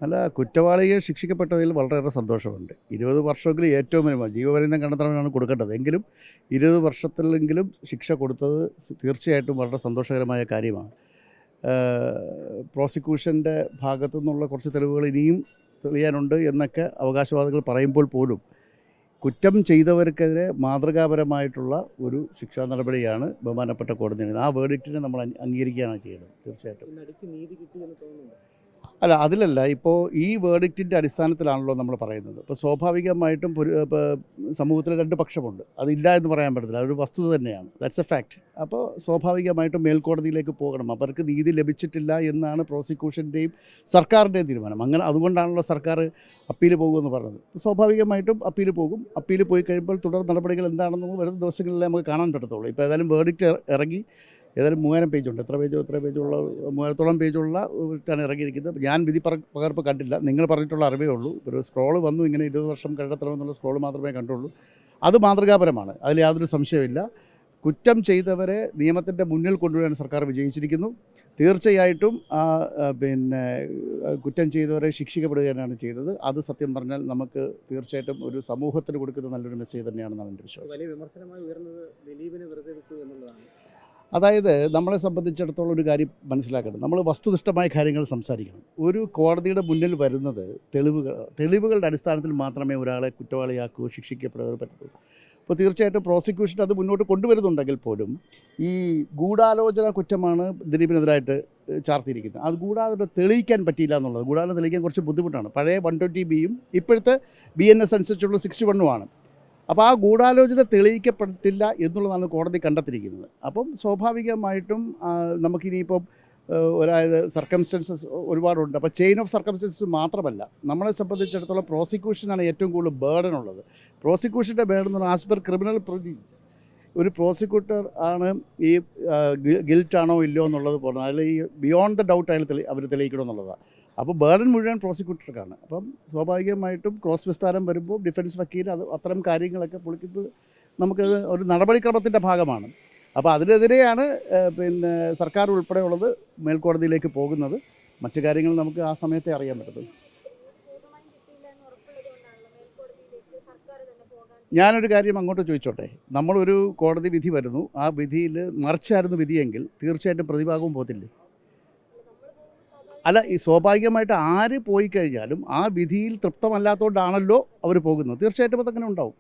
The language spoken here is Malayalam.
അല്ല, കുറ്റവാളിയെ ശിക്ഷിക്കപ്പെട്ടതിൽ വളരെയേറെ സന്തോഷമുണ്ട്. 20 വർഷമെങ്കിലും ഏറ്റവും മിനിമം ജീവപര്യന്തം കണ്ടെത്തണമെന്നാണ് കൊടുക്കേണ്ടത്. എങ്കിലും 20 വർഷത്തിലെങ്കിലും ശിക്ഷ കൊടുത്തത് തീർച്ചയായിട്ടും വളരെ സന്തോഷകരമായ കാര്യമാണ്. പ്രോസിക്യൂഷൻ്റെ ഭാഗത്തു നിന്നുള്ള കുറച്ച് തെളിവുകൾ ഇനിയും തെളിയാനുണ്ട് എന്നൊക്കെ അവകാശവാദികൾ പറയുമ്പോൾ പോലും കുറ്റം ചെയ്തവർക്കെതിരെ മാതൃകാപരമായിട്ടുള്ള ഒരു ശിക്ഷാ നടപടിയാണ് ബഹുമാനപ്പെട്ട കോടതി. ആ വേർഡിക്റ്റിനെ നമ്മൾ അംഗീകരിക്കുകയാണ് ചെയ്യുന്നത്. തീർച്ചയായിട്ടും അല്ല, അതിലല്ല. ഇപ്പോൾ ഈ വേർഡിക്റ്റിൻ്റെ അടിസ്ഥാനത്തിലാണല്ലോ നമ്മൾ പറയുന്നത്. ഇപ്പോൾ സ്വാഭാവികമായിട്ടും സമൂഹത്തിൽ രണ്ട് പക്ഷമുണ്ട്. അതില്ല എന്ന് പറയാൻ പറ്റത്തില്ല. അതൊരു വസ്തുത തന്നെയാണ്. That's A fact. അപ്പോൾ സ്വാഭാവികമായിട്ടും മേൽക്കോടതിയിലേക്ക് പോകണം. അവർക്ക് നീതി ലഭിച്ചിട്ടില്ല എന്നാണ് പ്രോസിക്യൂഷൻ്റെയും സർക്കാരിൻ്റെയും തീരുമാനം. അങ്ങനെ അതുകൊണ്ടാണല്ലോ സർക്കാർ അപ്പീൽ പോകുമെന്ന് പറഞ്ഞത്. സ്വാഭാവികമായിട്ടും അപ്പീൽ പോകും. അപ്പീൽ പോയി കഴിയുമ്പോൾ തുടർ നടപടികൾ എന്താണെന്ന് വരുന്ന ദിവസങ്ങളിലേ നമുക്ക് കാണാൻ പറ്റത്തുള്ളൂ. ഇപ്പോൾ ഏതായാലും വേർഡിക്റ്റ് ഇറങ്ങി. ഏതായാലും 3000 പേജുണ്ട്. എത്ര പേജുള്ള 3000-ഓളം പേജുള്ള ാണ് ഇറങ്ങിയിരിക്കുന്നത്. ഞാൻ വിധി പകർപ്പ് കണ്ടില്ല. നിങ്ങൾ പറഞ്ഞിട്ടുള്ള അറിവേ ഉള്ളൂ. ഒരു സ്ക്രോള് വന്നു, ഇങ്ങനെ 20 വർഷം കണ്ടെത്തണമെന്നുള്ള സ്ക്രോള് മാത്രമേ കണ്ടുള്ളൂ. അത് മാതൃകാപരമാണ്, അതിൽ യാതൊരു സംശയമില്ല. കുറ്റം ചെയ്തവരെ നിയമത്തിൻ്റെ മുന്നിൽ കൊണ്ടുവരാൻ സർക്കാർ വിജയിച്ചിരിക്കുന്നു. തീർച്ചയായിട്ടും കുറ്റം ചെയ്തവരെ ശിക്ഷിക്കപ്പെടുകയാണ് ചെയ്തത്. അത് സത്യം പറഞ്ഞാൽ നമുക്ക് തീർച്ചയായിട്ടും ഒരു സമൂഹത്തിന് കൊടുക്കുന്ന നല്ലൊരു മെസ്സേജ് തന്നെയാണെന്നാണ് എൻ്റെ വിശ്വാസം. വലിയ വിമർശനമായി ഉയർന്നത് ദിലീപിനെ വെറുതെ വിട്ടു എന്നുള്ളതാണ്. അതായത് നമ്മളെ സംബന്ധിച്ചിടത്തോളം ഒരു കാര്യം മനസ്സിലാക്കണം. നമ്മൾ വസ്തുനിഷ്ഠമായ കാര്യങ്ങൾ സംസാരിക്കണം. ഒരു കോടതിയുടെ മുന്നിൽ വരുന്നത് തെളിവുകളുടെ അടിസ്ഥാനത്തിൽ മാത്രമേ ഒരാളെ കുറ്റവാളിയാക്കുകയോ ശിക്ഷിക്കപ്പെടുകയോ പറ്റത്തുള്ളൂ. അപ്പോൾ തീർച്ചയായിട്ടും പ്രോസിക്യൂഷൻ അത് മുന്നോട്ട് കൊണ്ടുവരുന്നുണ്ടെങ്കിൽ പോലും ഈ ഗൂഢാലോചന കുറ്റമാണ് ദിലീപിനെതിരായിട്ട് ചാർത്തിയിരിക്കുന്നത്. അത് ഗൂഢാലോചന തെളിയിക്കാൻ പറ്റിയില്ല എന്നുള്ളത്. ഗൂഢാലോചന തെളിയിക്കാൻ കുറച്ച് ബുദ്ധിമുട്ടാണ്. പഴയ 120(b)യും ഇപ്പോഴത്തെ BNS അനുസരിച്ചുള്ള 61 അപ്പോൾ ആ ഗൂഢാലോചന തെളിയിക്കപ്പെട്ടില്ല എന്നുള്ളതാണ് കോടതി കണ്ടെത്തിയിരിക്കുന്നത്. അപ്പം സ്വാഭാവികമായിട്ടും നമുക്കിനിയിപ്പം അതായത് സർക്കംസ്റ്റൻസസ് ഒരുപാടുണ്ട്. അപ്പോൾ ചെയിൻ ഓഫ് സർക്കംസ്റ്റൻസസ് മാത്രമല്ല, നമ്മളെ സംബന്ധിച്ചിടത്തോളം പ്രോസിക്യൂഷനാണ് ഏറ്റവും കൂടുതൽ ബേർഡൻ ഉള്ളത്. പ്രോസിക്യൂഷൻ്റെ ബേർഡൻ എന്ന് പറഞ്ഞാൽ ആസ് പെർ ക്രിമിനൽ പ്രൊസീജിയേഴ്സ് ഒരു പ്രോസിക്യൂട്ടർ ആണ് ഈ ഗിൽറ്റാണോ ഇല്ലയോ എന്നുള്ളത് പറഞ്ഞാൽ അതിൽ ഈ ബിയോണ്ട് ദ ഡൗട്ട് അവർ തെളിയിക്കണമെന്നുള്ളതാണ്. അപ്പോൾ ബേർഡൻ മുഴുവൻ പ്രോസിക്യൂട്ടർക്കാണ്. അപ്പം സ്വാഭാവികമായിട്ടും ക്രോസ് വിസ്താരം വരുമ്പോൾ ഡിഫൻസ് വക്കീൽ അത്തരം കാര്യങ്ങളൊക്കെ പൊളിക്കുന്നത് നമുക്ക് ഒരു നടപടിക്രമത്തിൻ്റെ ഭാഗമാണ്. അപ്പോൾ അതിനെതിരെയാണ് സർക്കാർ ഉൾപ്പെടെയുള്ളത് മേൽക്കോടതിയിലേക്ക് പോകുന്നത്. മറ്റു കാര്യങ്ങൾ നമുക്ക് ആ സമയത്തെ അറിയാൻ പറ്റത്തുള്ളൂ. ഞാനൊരു കാര്യം അങ്ങോട്ട് ചോദിച്ചോട്ടെ. നമ്മളൊരു കോടതി വിധി വരുന്നു, ആ വിധിയിൽ മറിച്ചായിരുന്നു വിധിയെങ്കിൽ തീർച്ചയായിട്ടും പ്രതിഭാഗവും പോകത്തില്ലേ? അല്ല, ഈ സ്വാഭാവികമായിട്ട് ആര് പോയി കഴിഞ്ഞാലും ആ വിധിയിൽ തൃപ്തമല്ലാത്തതുകൊണ്ടാണല്ലോ അവർ പോകുന്നത്. തീർച്ചയായിട്ടും അതങ്ങനെ ഉണ്ടാവും.